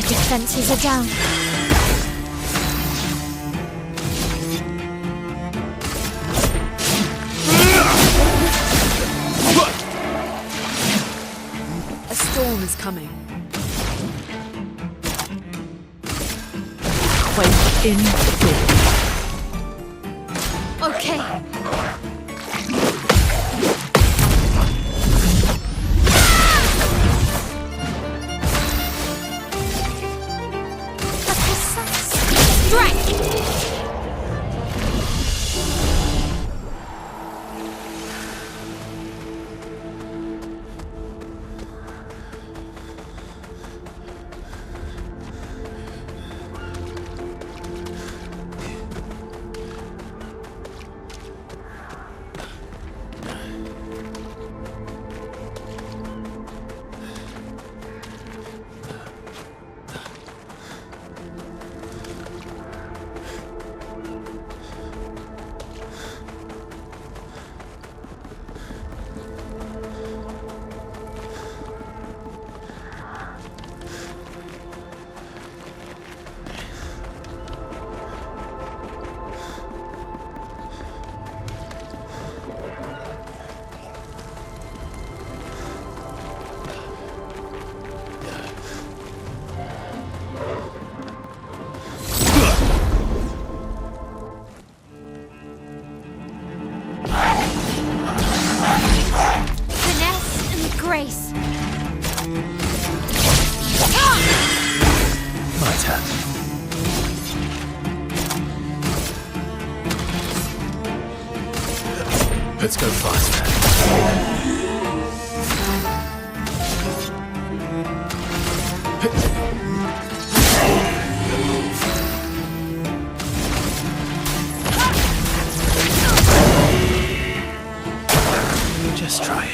Defenses are down. A storm is coming. Quake in fear. Okay. Grace. My turn. Let's go faster. Just try it.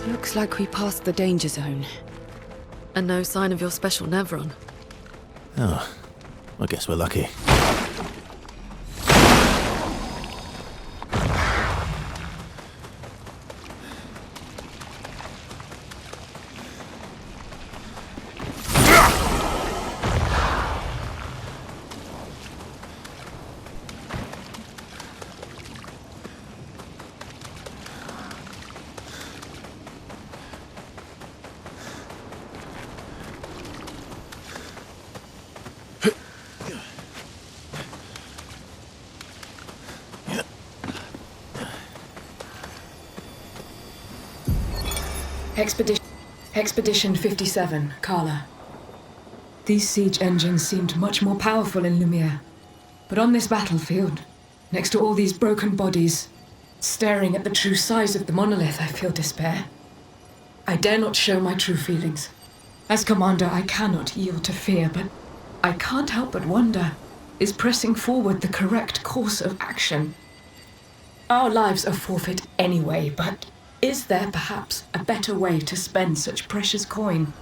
Looks like we passed the danger zone. And no sign of your special Nevron. Oh, I guess we're lucky. Expedition 57, Carla. These siege engines seemed much more powerful in Lumiere. But on this battlefield, next to all these broken bodies, staring at the true size of the monolith, I feel despair. I dare not show my true feelings. As commander, I cannot yield to fear, but I can't help but wonder, is pressing forward the correct course of action? Our lives are forfeit anyway, but is there perhaps a better way to spend such precious coin?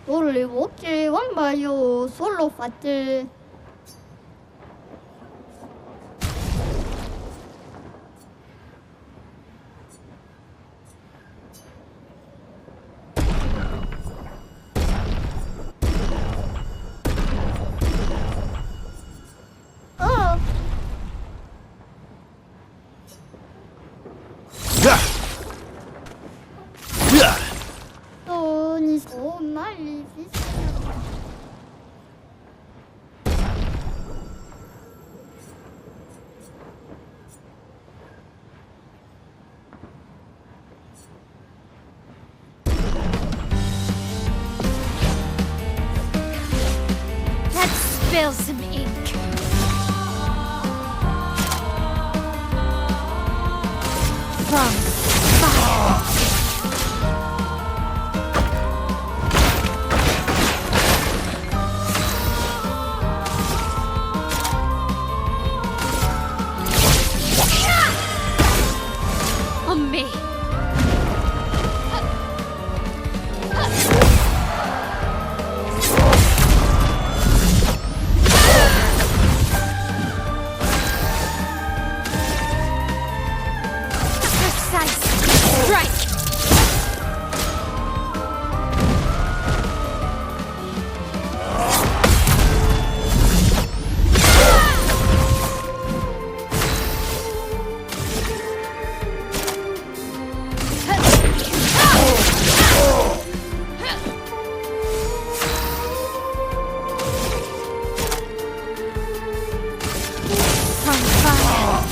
Volevo che io solo fatte. Oh. Sono so malefici. Let's spill some ink. From fire. On me. Strike! From fire.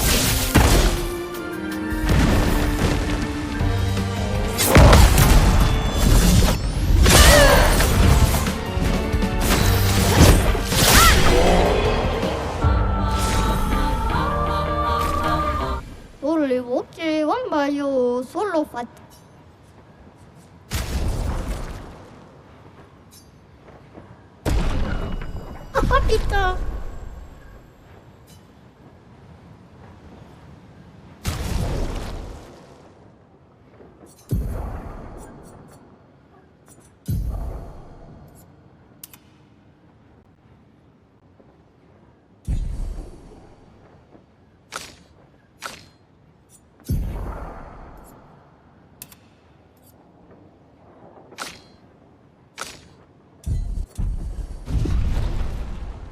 Volevo che io solo fatte. Capito?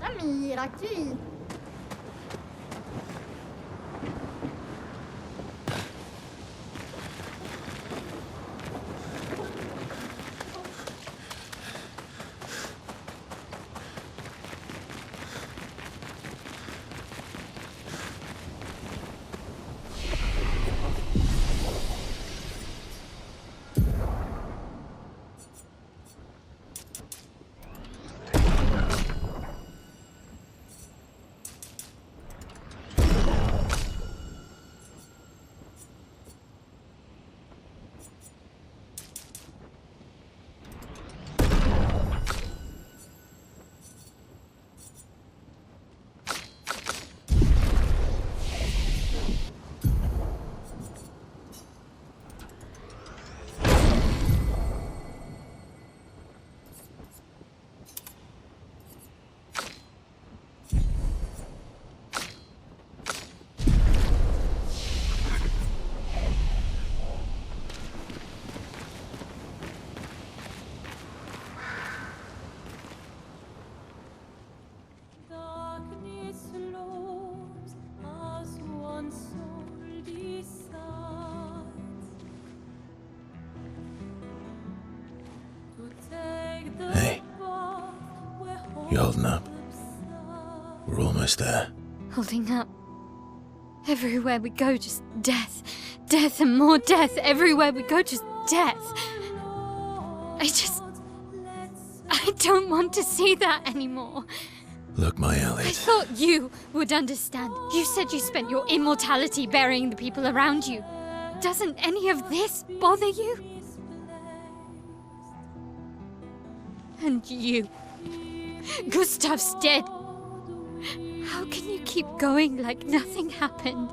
Dammi raggi. Hey, you holding up? We're almost there. Holding up. Everywhere we go, just death. Death and more death. Everywhere we go, just death. I don't want to see that anymore. Look, my I Elliot. thought you would understand. You said you spent your immortality burying the people around you. Doesn't any of this bother you? And you. Gustav's dead. How can you keep going like nothing happened?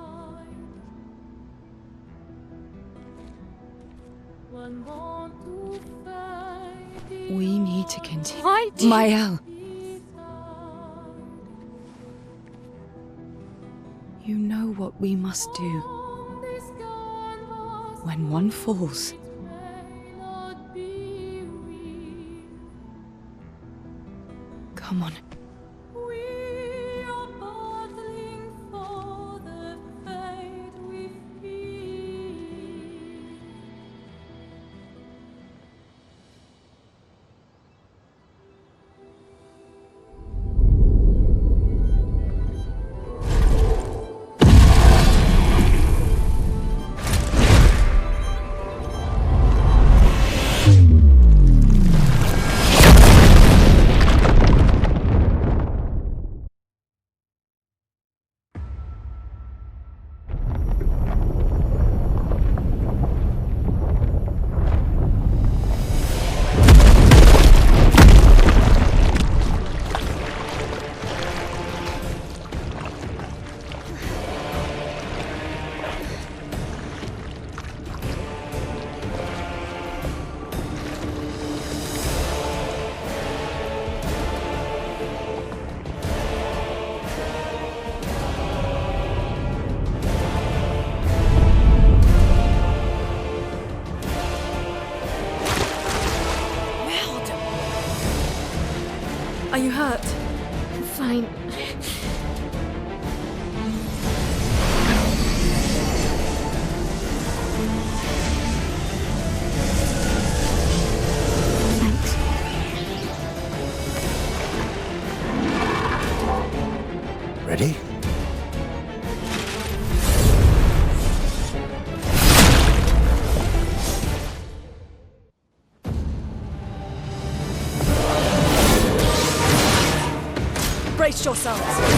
We need to continue. Why do Mael. You know what we must do. When one falls, come on. Are you hurt? I'm fine. Thanks. Ready? Brace yourselves.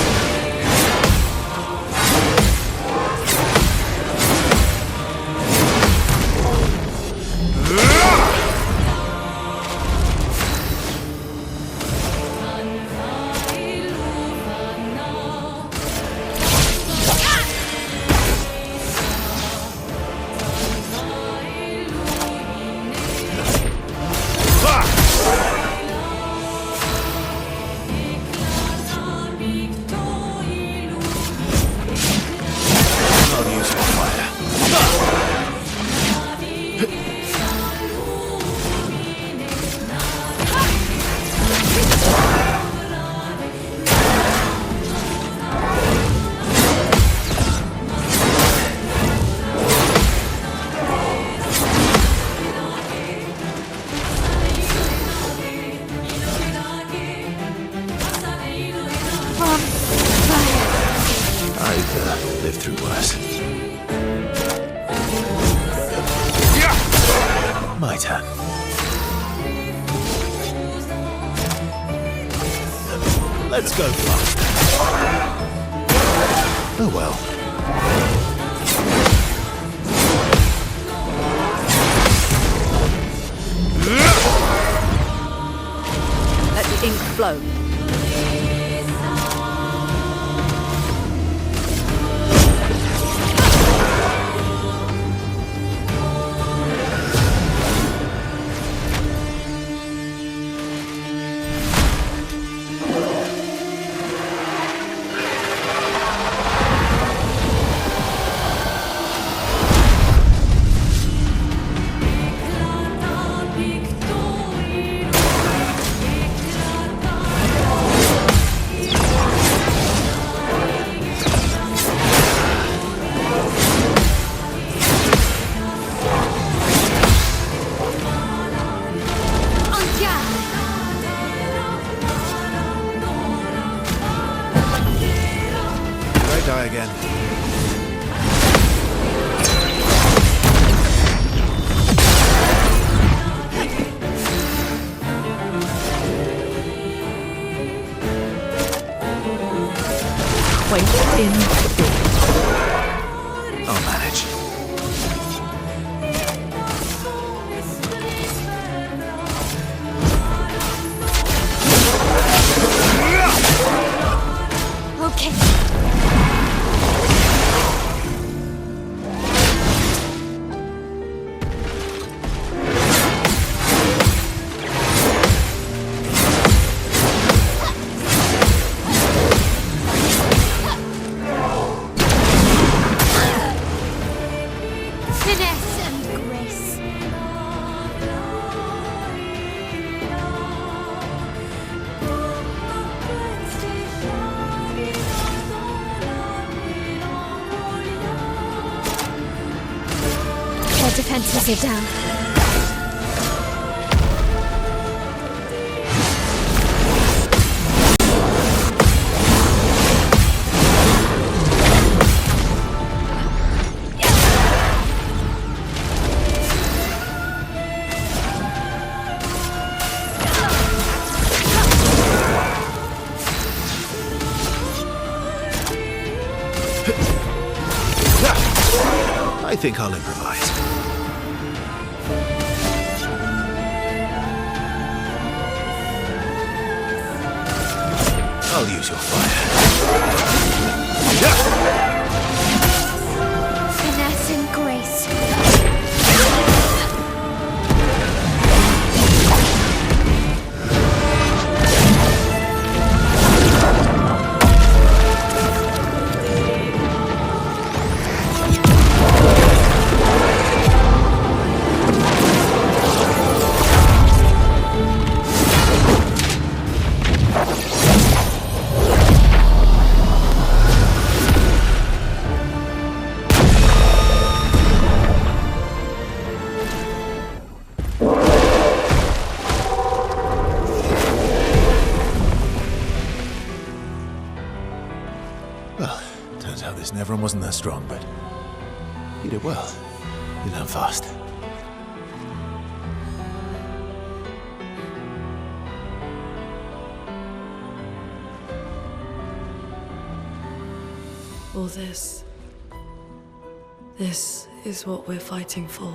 I've lived through worse. My turn. Let's go fast. Oh well. Let the ink flow. Die again. Wait in the I'll manage. Okay. Finesse and grace. Their defenses are down. I think I'll improvise. I'll use your fire. Finesse and grace. Well, turns out this Nevron wasn't that strong, but you did well. You learn fast. All this. This is what we're fighting for.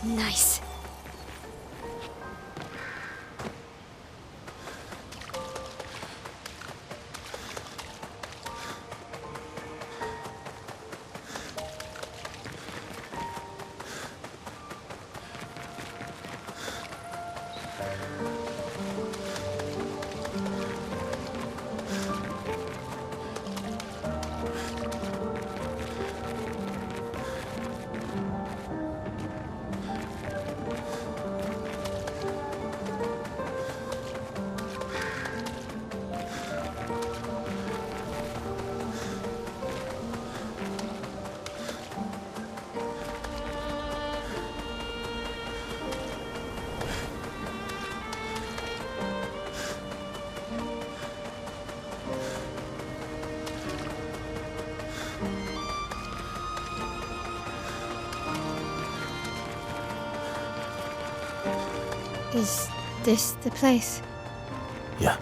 Nice. Is this the place? Yeah.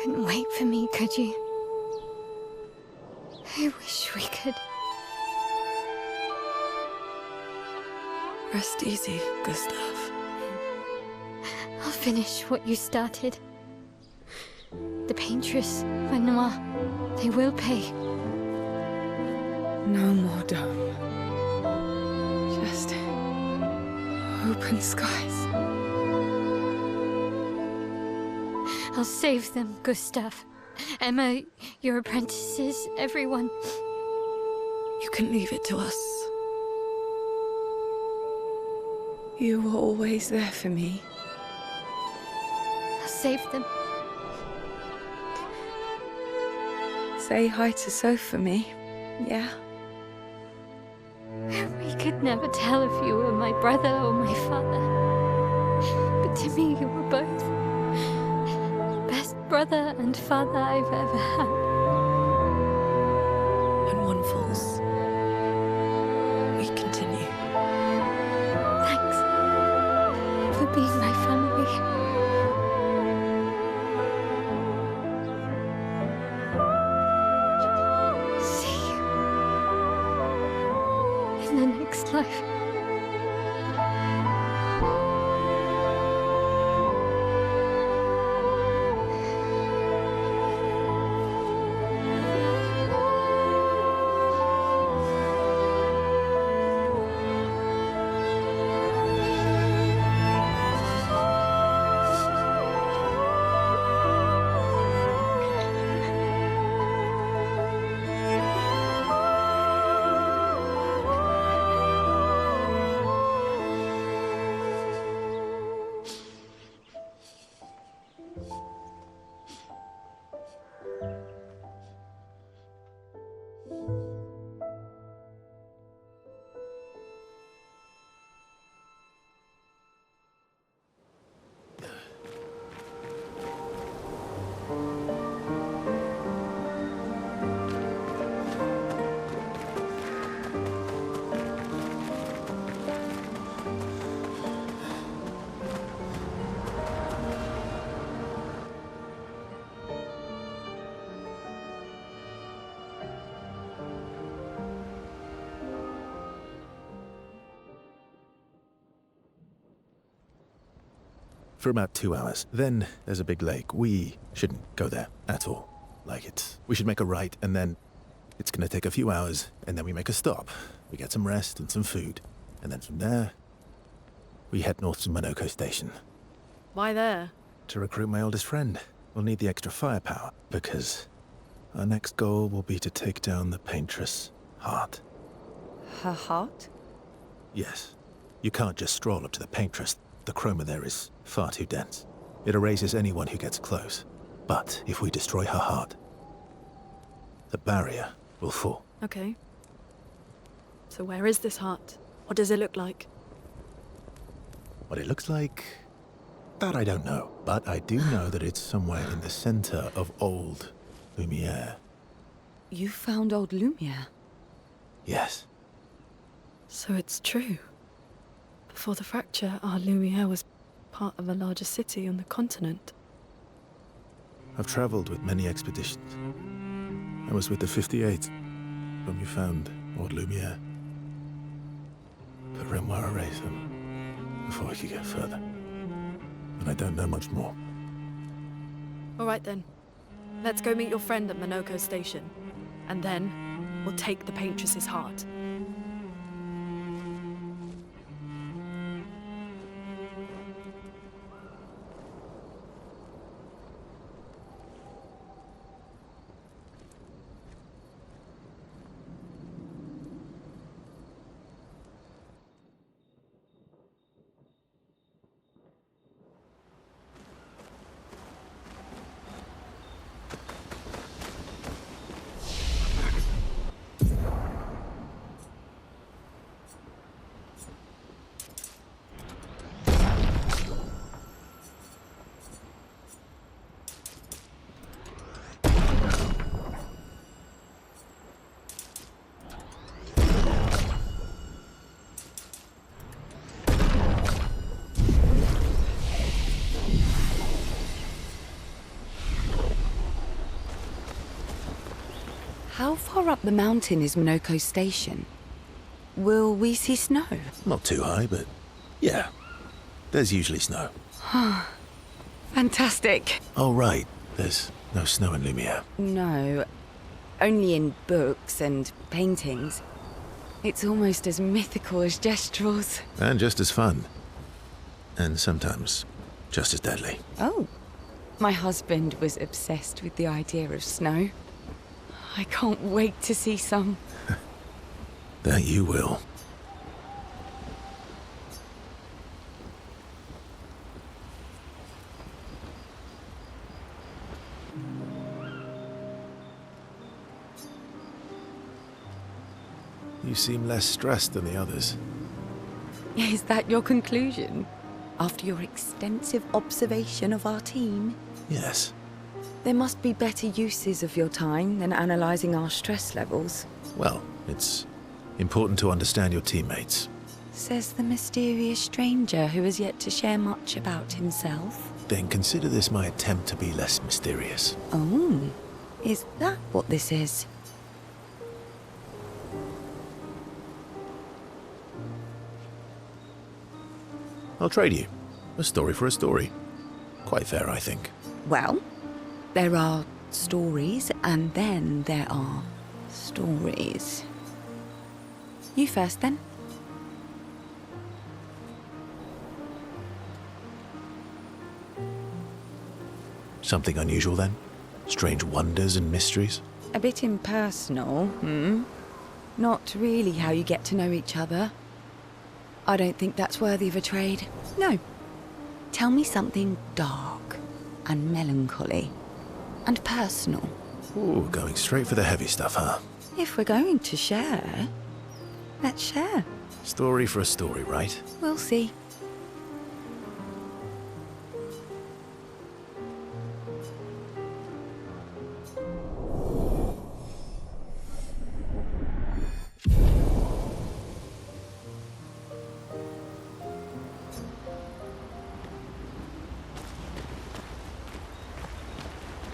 Couldn't wait for me, could you? I wish we could. Rest easy, Gustav. I'll finish what you started. The Paintress, Renoir, they will pay. No more dome. Just open skies. I'll save them, Gustav. Emma, your apprentices, everyone. You can leave it to us. You were always there for me. I'll save them. Say hi to Soph for me, yeah? We could never tell if you were my brother or my father. But to me, you were both. Best brother and father I've ever had. When one falls, we continue. Thanks for being my family. See you in the next life. For about 2 hours. Then there's a big lake. We shouldn't go there at all. We should make a right, and then it's gonna take a few hours, and then we make a stop. We get some rest and some food. And then from there, we head north to Monoko Station. Why there? to recruit my oldest friend. We'll need the extra firepower, because our next goal will be to take down the Paintress' heart. Her heart? Yes. You can't just stroll up to the Paintress. The chroma there is far too dense. It erases anyone who gets close. But if we destroy her heart, the barrier will fall. Okay. So where is this heart? What does it look like? What it looks like, that I don't know. But I do know that it's somewhere in the center of old Lumiere. You found old Lumiere? Yes. So it's true. Before the fracture, our Lumiere was part of a larger city on the continent. I've traveled with many expeditions. I was with the 58th when we found old Lumiere. But Renoir erased them before we could get further. And I don't know much more. All right then. Let's go meet your friend at Monoko Station. And then, we'll take the Paintress's heart. How far up the mountain is Monoko Station? Will we see snow? Not too high, but yeah. There's usually snow. Fantastic. Oh, right. There's no snow in Lumiere. No, only in books and paintings. It's almost as mythical as Gestrels. And just as fun. And sometimes just as deadly. Oh, my husband was obsessed with the idea of snow. I can't wait to see some. That you will. You seem less stressed than the others. Is that your conclusion? After your extensive observation of our team? Yes. There must be better uses of your time than analysing our stress levels. Well, it's important to understand your teammates. Says the mysterious stranger who has yet to share much about himself. Then consider this my attempt to be less mysterious. Oh, is that what this is? I'll trade you. A story for a story. Quite fair, I think. Well, there are stories, and then there are stories. You first, then. Something unusual, then? Strange wonders and mysteries? A bit impersonal, Not really how you get to know each other. I don't think that's worthy of a trade. No. Tell me something dark and melancholy and personal. Ooh, going straight for the heavy stuff, huh? If we're going to share, let's share. Story for a story, right? We'll see.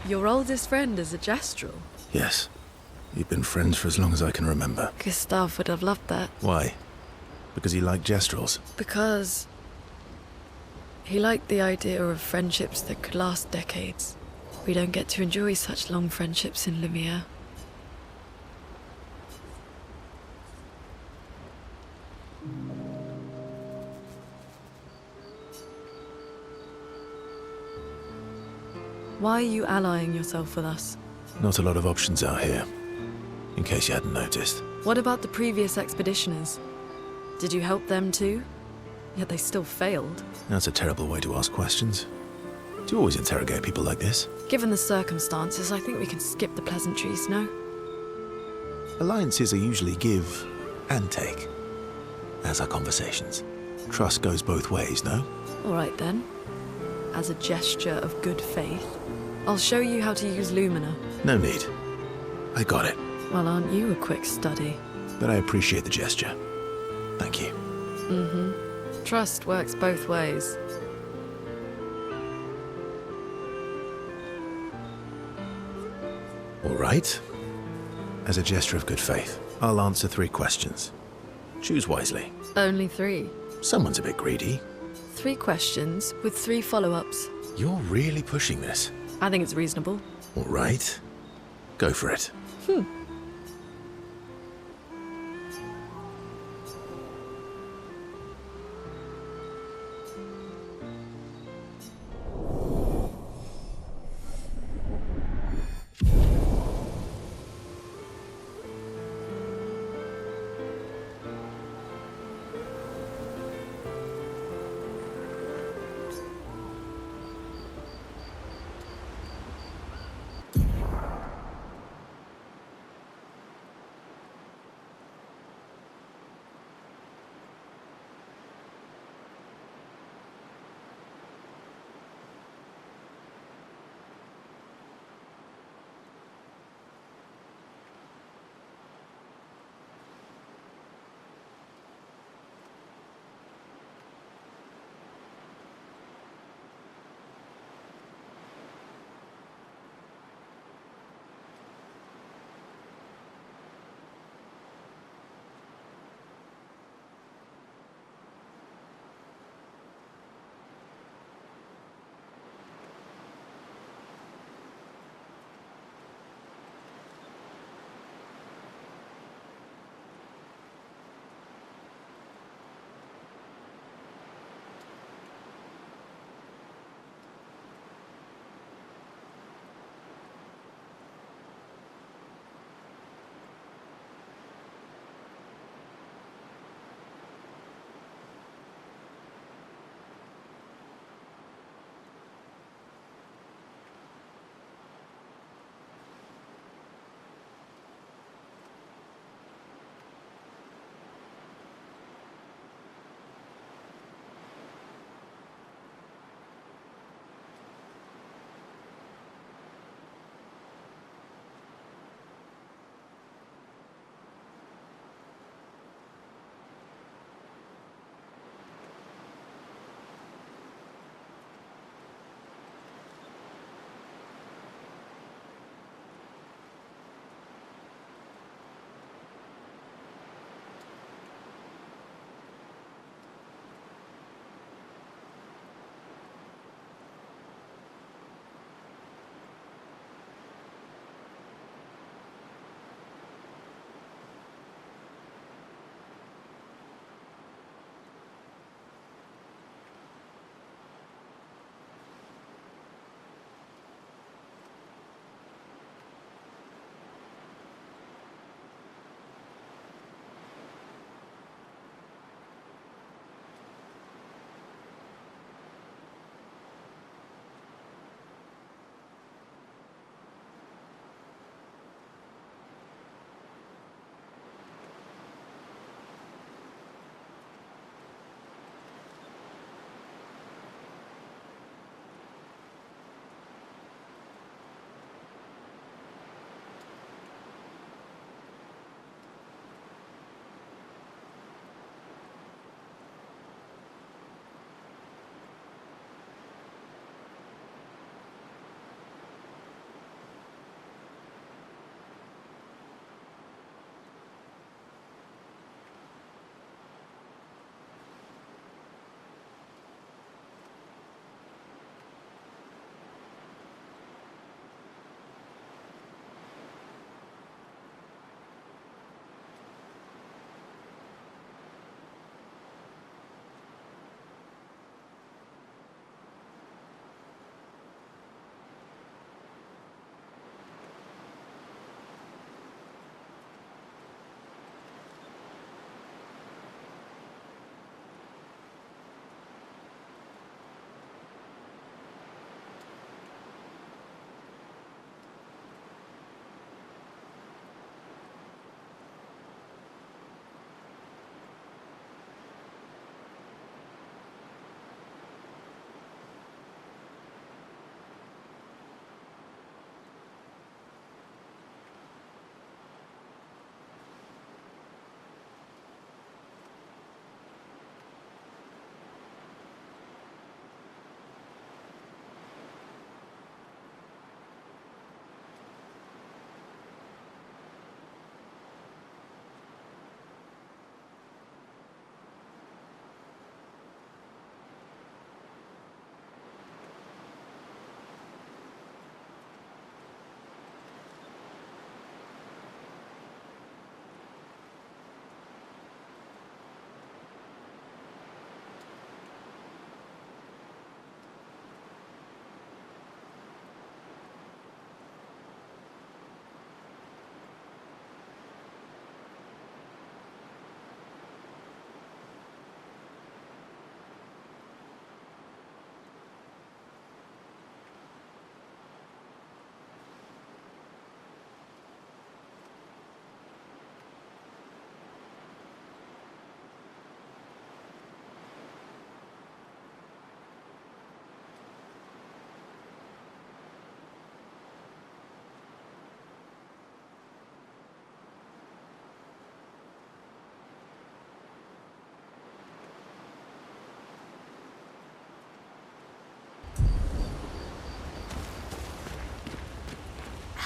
Your oldest friend is a Gestrel. Yes. You've been friends for as long as I can remember. Gustav would have loved that. Why? Because he liked Gestrels? Because he liked the idea of friendships that could last decades. We don't get to enjoy such long friendships in Lumiere. Why are you allying yourself with us? Not a lot of options out here, in case you hadn't noticed. What about the previous expeditioners? Did you help them too? Yet they still failed. That's a terrible way to ask questions. Do you always interrogate people like this? Given the circumstances, I think we can skip the pleasantries, no? Alliances are usually give and take, as are conversations. Trust goes both ways, no? All right then. As a gesture of good faith, I'll show you how to use Lumina. No need. I got it. Well, aren't you a quick study? But I appreciate the gesture. Thank you. Trust works both ways. All right. As a gesture of good faith, I'll answer 3 questions. Choose wisely. Only 3. Someone's a bit greedy. 3 questions with 3 follow-ups. You're really pushing this. I think it's reasonable. All right. Go for it.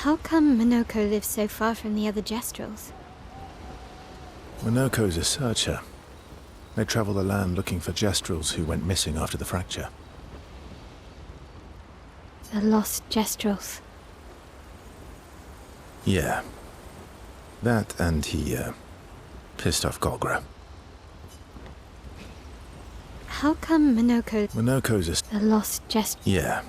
How come Minoko lives so far from the other Jestrels? Minoko's a searcher. They travel the land looking for Jestrels who went missing after the fracture. The lost Jestrels. Yeah. That and he, pissed off Golgra. How come Minoko... Minoko's a... The lost Jestrels. Yeah.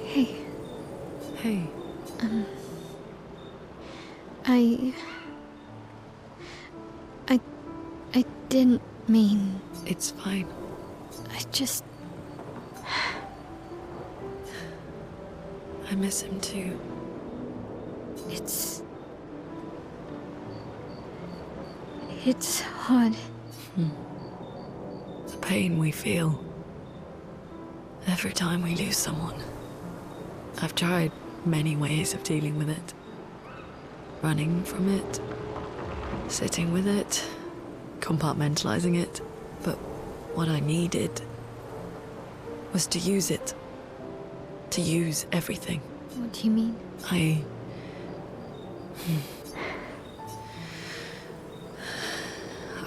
Hey. Hey. I didn't mean... It's fine. I just... I miss him too. It's hard. The pain we feel every time we lose someone. I've tried many ways of dealing with it. Running from it, sitting with it, compartmentalizing it. But what I needed was to use it. To use everything. What do you mean?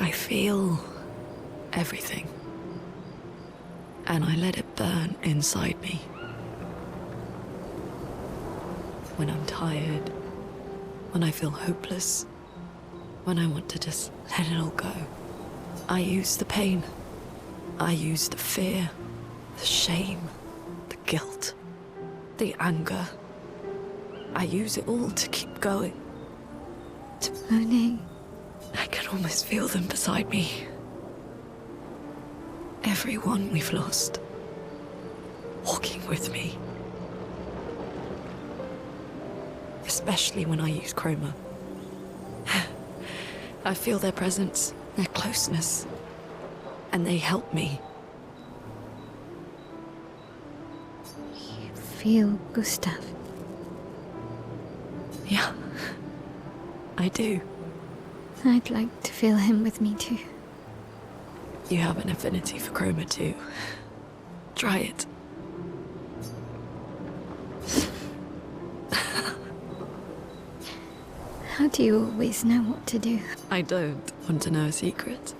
I feel everything. And I let it burn inside me. When I'm tired, when I feel hopeless, when I want to just let it all go. I use the pain. I use the fear, the shame, the guilt, the anger. I use it all to keep going. Monet. I can almost feel them beside me. Everyone we've lost. Walking with me. Especially when I use chroma. I feel their presence, their closeness, and they help me. You feel Gustav? Yeah, I do. I'd like to feel him with me too. You have an affinity for chroma too. Try it. How do you always know what to do? I don't want to know a secret.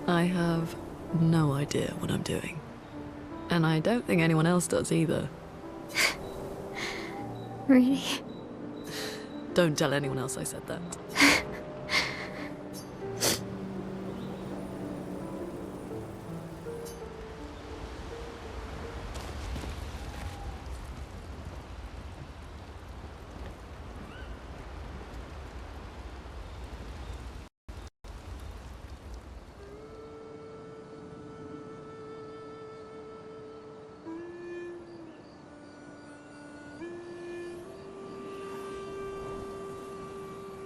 I have no idea what I'm doing. And I don't think anyone else does either. Really? Don't tell anyone else I said that.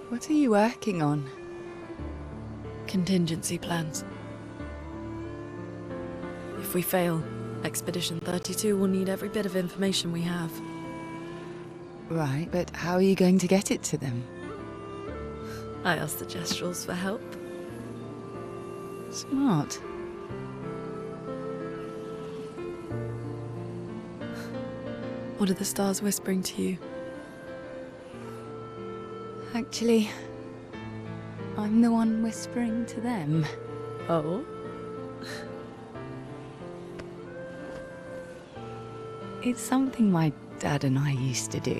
What are you working on? Contingency plans. If we fail, Expedition 32 will need every bit of information we have. Right, but how are you going to get it to them? I asked the Jestrels for help. Smart. What are the stars whispering to you? Actually, I'm the one whispering to them. Oh? It's something my dad and I used to do.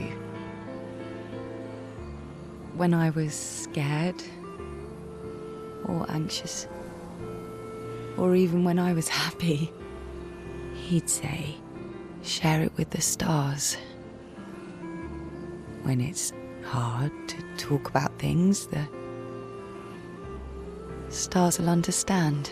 When I was scared, or anxious, or even when I was happy, he'd say, share it with the stars. when it's hard to talk about things, the stars will understand.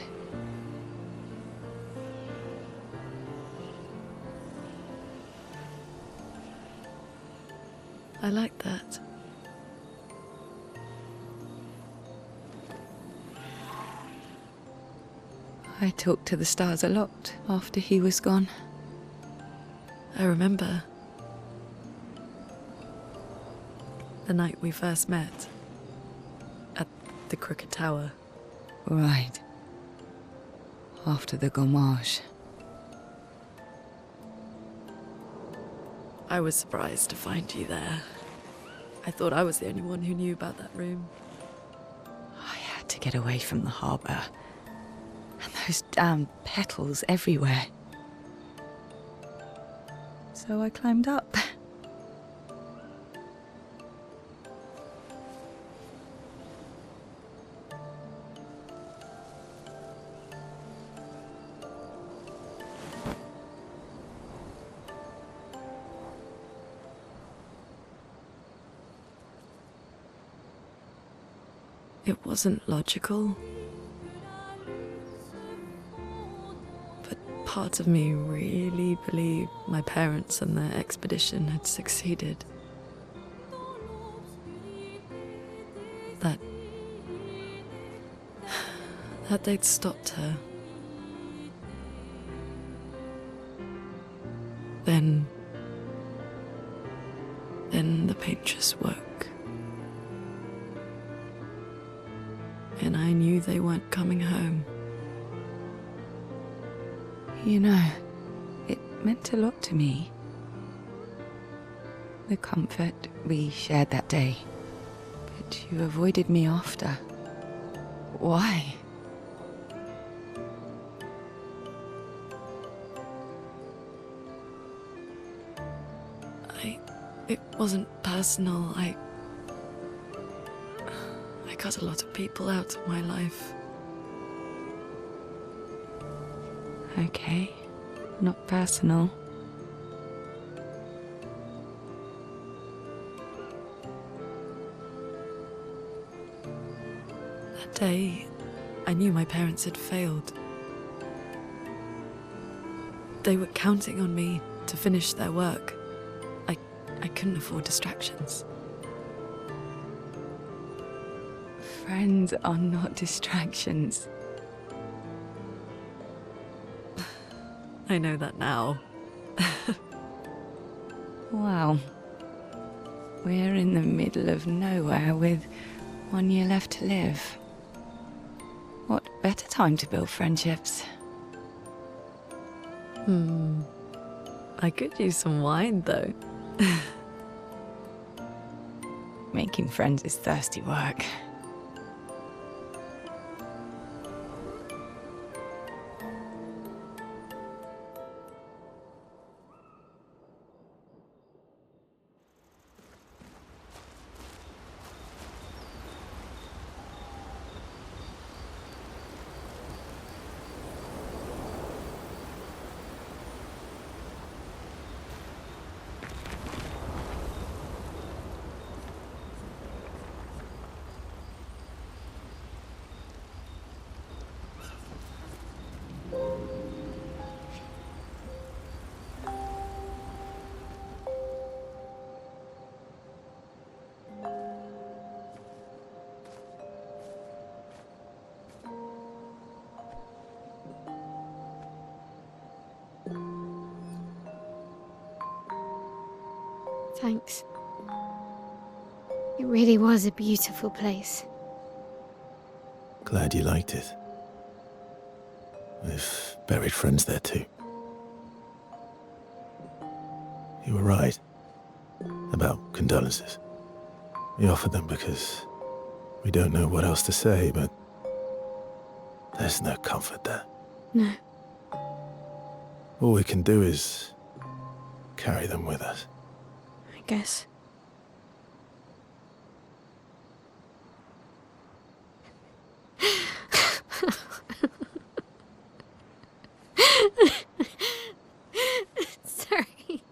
I like that. I talked to the stars a lot after he was gone. I remember the night we first met at the Crooked Tower. Right. After the gommage. I was surprised to find you there. I thought I was the only one who knew about that room. I had to get away from the harbour. And those damn petals everywhere. So I climbed up. It wasn't logical, but parts of me really believed my parents and their expedition had succeeded. That they'd stopped her. Then the Paintress woke. And I knew they weren't coming home. You know, it meant a lot to me. The comfort we shared that day. But you avoided me after. Why? It wasn't personal. I cut a lot of people out of my life. Okay, not personal. That day, I knew my parents had failed. They were counting on me to finish their work. I couldn't afford distractions. Friends are not distractions. I know that now. Wow. We're in the middle of nowhere with 1 year left to live. What better time to build friendships? I could use some wine, though. Making friends is thirsty work. Thanks. It really was a beautiful place. Glad you liked it. We've buried friends there too. You were right about condolences. We offered them because we don't know what else to say, but there's no comfort there. No. All we can do is carry them with us. I guess. Sorry.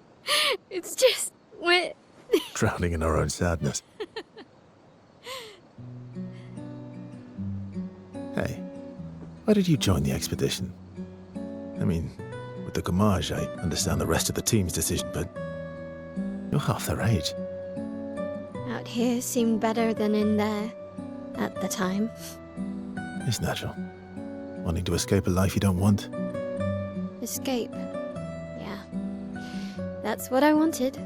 It's just when drowning in our own sadness. Hey, why did you join the expedition? I mean, with the Gommage, I understand the rest of the team's decision, but you're half their age. Out here seemed better than in there at the time. It's natural. Wanting to escape a life you don't want. Escape. Yeah. That's what I wanted.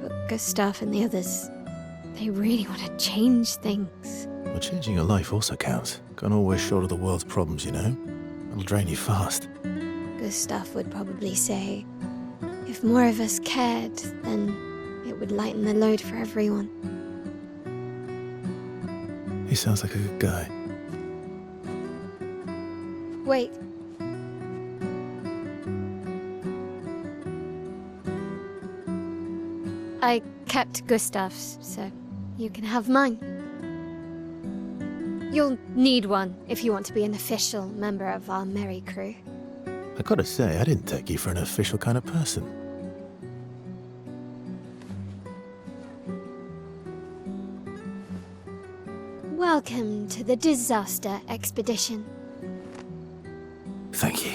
But Gustav and the others, they really want to change things. Well, changing your life also counts. Can't always shoulder the world's problems, you know? It'll drain you fast. Gustav would probably say, if more of us cared, then it would lighten the load for everyone. He sounds like a good guy. Wait. I kept Gustav's, so you can have mine. You'll need one if you want to be an official member of our merry crew. I gotta say, I didn't take you for an official kind of person. Welcome to the disaster expedition. Thank you.